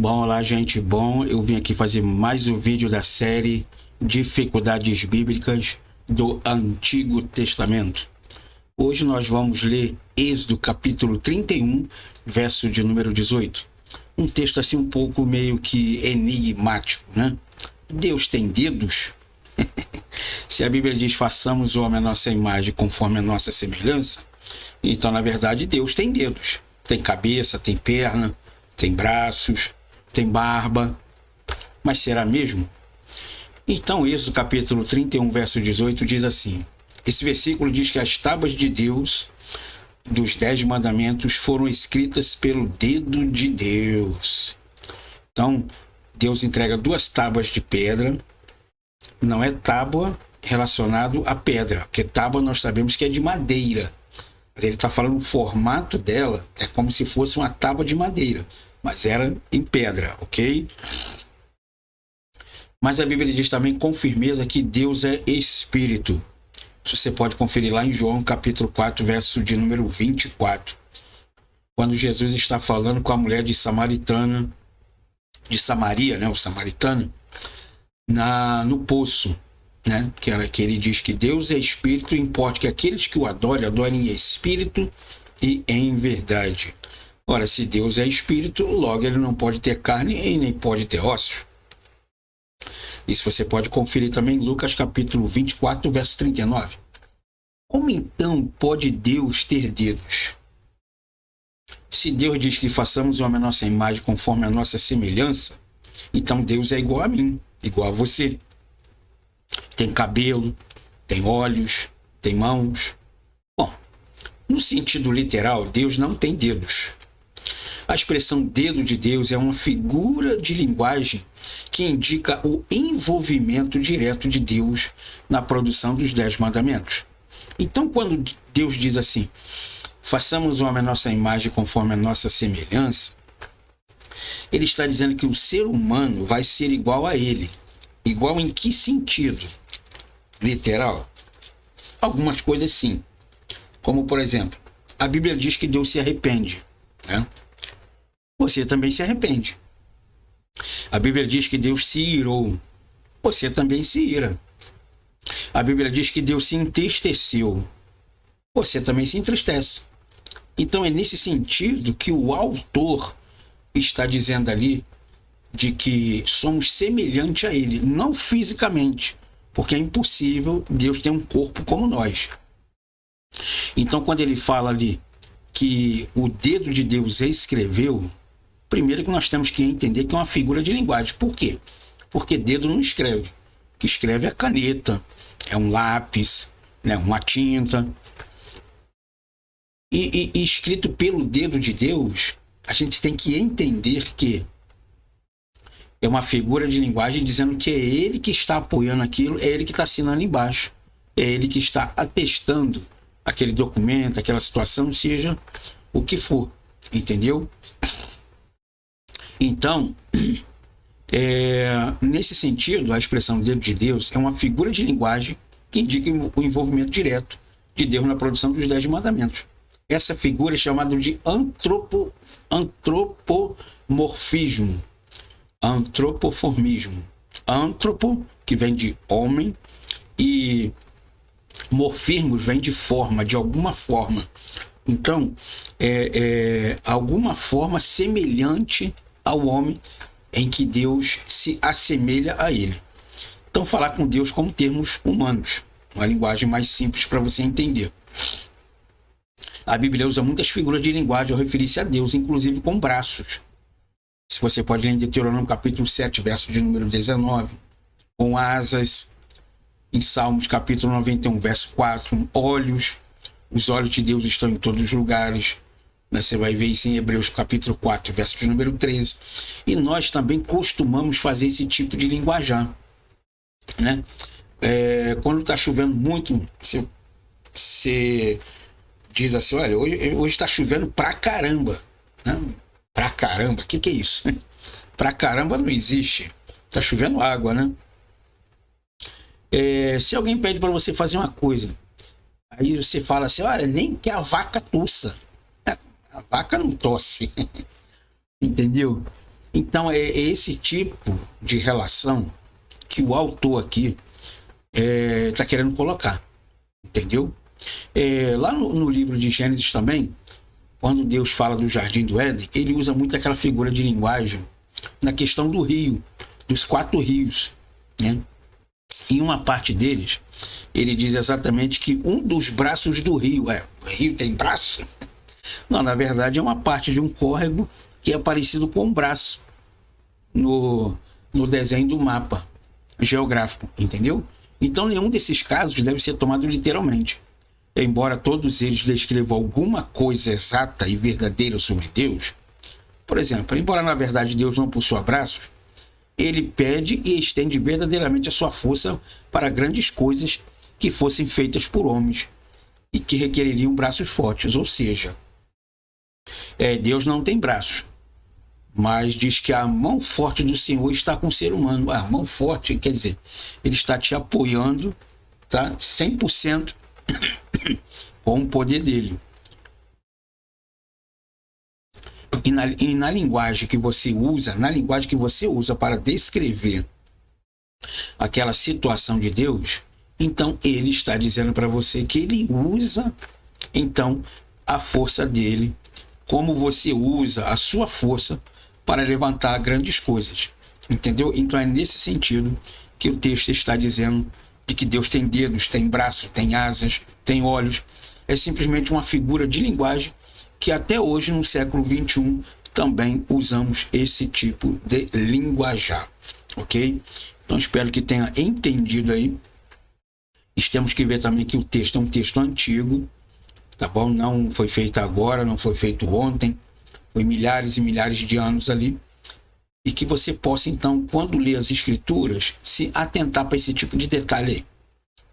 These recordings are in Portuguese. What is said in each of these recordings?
Bom, olá, gente. Bom, eu vim aqui fazer mais um vídeo da série Dificuldades Bíblicas do Antigo Testamento. Hoje nós vamos ler Êxodo capítulo 31, verso de número 18. Um texto assim um pouco meio que enigmático, né? Deus tem dedos? Se a Bíblia diz façamos o homem à nossa imagem conforme a nossa semelhança, então na verdade Deus tem dedos. Tem cabeça, tem perna, tem braços, tem barba, mas será mesmo? Então, Êxodo capítulo 31, verso 18 diz assim, esse versículo diz que as tábuas de Deus, dos 10 mandamentos, foram escritas pelo dedo de Deus. Então, Deus entrega 2 tábuas de pedra, não é tábua relacionado à pedra, porque tábua nós sabemos que é de madeira. Mas ele está falando o formato dela, é como se fosse uma tábua de madeira, mas era em pedra, ok? Mas a Bíblia diz também com firmeza que Deus é Espírito. Isso você pode conferir lá em João capítulo 4, verso de número 24. Quando Jesus está falando com a mulher de Samaria, né, o samaritano, no poço, né, que ele diz que Deus é Espírito, importa que aqueles que o adorem em Espírito e em verdade. Ora, se Deus é Espírito, logo ele não pode ter carne e nem pode ter ossos. Isso você pode conferir também em Lucas capítulo 24, verso 39. Como então pode Deus ter dedos? Se Deus diz que façamos o homem à nossa imagem conforme a nossa semelhança, então Deus é igual a mim, igual a você. Tem cabelo, tem olhos, tem mãos. Bom, no sentido literal, Deus não tem dedos. A expressão dedo de Deus é uma figura de linguagem que indica o envolvimento direto de Deus na produção dos 10 mandamentos. Então, quando Deus diz assim, façamos o homem à nossa imagem conforme a nossa semelhança, ele está dizendo que o ser humano vai ser igual a ele. Igual em que sentido? Literal? Algumas coisas sim. Como, por exemplo, a Bíblia diz que Deus se arrepende, né? Você também se arrepende. A Bíblia diz que Deus se irou. Você também se ira. A Bíblia diz que Deus se entristeceu. Você também se entristece. Então é nesse sentido que o autor está dizendo ali de que somos semelhantes a ele, não fisicamente, porque é impossível Deus ter um corpo como nós. Então quando ele fala ali que o dedo de Deus escreveu, primeiro que nós temos que entender que é uma figura de linguagem. Por quê? Porque dedo não escreve. O que escreve é a caneta, é um lápis, né, uma tinta. E escrito pelo dedo de Deus, a gente tem que entender que é uma figura de linguagem dizendo que é ele que está apoiando aquilo, é ele que está assinando embaixo, é ele que está atestando aquele documento, aquela situação, seja o que for. Entendeu? Então, nesse sentido, a expressão dedo de Deus é uma figura de linguagem que indica o envolvimento direto de Deus na produção dos 10 mandamentos. Essa figura é chamada de antropomorfismo. Antropoformismo. Antropo, que vem de homem, e morfismos vem de forma, de alguma forma. Então, alguma forma semelhante ao homem em que Deus se assemelha a ele. Então, falar com Deus com termos humanos, uma linguagem mais simples para você entender. A Bíblia usa muitas figuras de linguagem ao referir-se a Deus, inclusive com braços. Se você pode ler em Deuteronômio capítulo 7, verso de número 19, com asas, em Salmos capítulo 91, verso 4, olhos, os olhos de Deus estão em todos os lugares. Você vai ver isso em Hebreus capítulo 4, verso de número 13. E nós também costumamos fazer esse tipo de linguajar, né? Quando está chovendo muito, você diz assim, olha, hoje está chovendo pra caramba, né? Pra caramba, o que é isso? Pra caramba não existe. Tá chovendo água, né? Se alguém pede para você fazer uma coisa, aí você fala assim, olha, nem que a vaca tussa. A vaca não tosse. Entendeu? Então é esse tipo de relação que o autor aqui está querendo colocar, entendeu? Lá no livro de Gênesis também, quando Deus fala do Jardim do Éden, ele usa muito aquela figura de linguagem na questão do rio, dos 4 rios, né? Em uma parte deles, ele diz exatamente que um dos braços do rio, o rio tem braço? Não, na verdade é uma parte de um córrego que é parecido com um braço no desenho do mapa geográfico, entendeu? Então nenhum desses casos deve ser tomado literalmente. Embora todos eles descrevam alguma coisa exata e verdadeira sobre Deus, por exemplo, embora na verdade Deus não possua braços, ele pede e estende verdadeiramente a sua força para grandes coisas que fossem feitas por homens e que requereriam braços fortes, ou seja, Deus não tem braços, mas diz que a mão forte do Senhor está com o ser humano. A mão forte quer dizer, ele está te apoiando, tá? 100% com o poder dele. E na linguagem que você usa, para descrever aquela situação de Deus, então ele está dizendo para você que ele usa, então, a força dele, como você usa a sua força para levantar grandes coisas, entendeu? Então é nesse sentido que o texto está dizendo de que Deus tem dedos, tem braços, tem asas, tem olhos. É simplesmente uma figura de linguagem que até hoje, no século XXI, também usamos esse tipo de linguajar, ok? Então espero que tenha entendido aí. Temos que ver também que o texto é um texto antigo, tá bom? Não foi feito agora, não foi feito ontem, foi milhares e milhares de anos ali. E que você possa, então, quando ler as escrituras, se atentar para esse tipo de detalhe aí,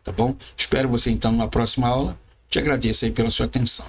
tá bom? Espero você, então, numa próxima aula. Te agradeço aí pela sua atenção.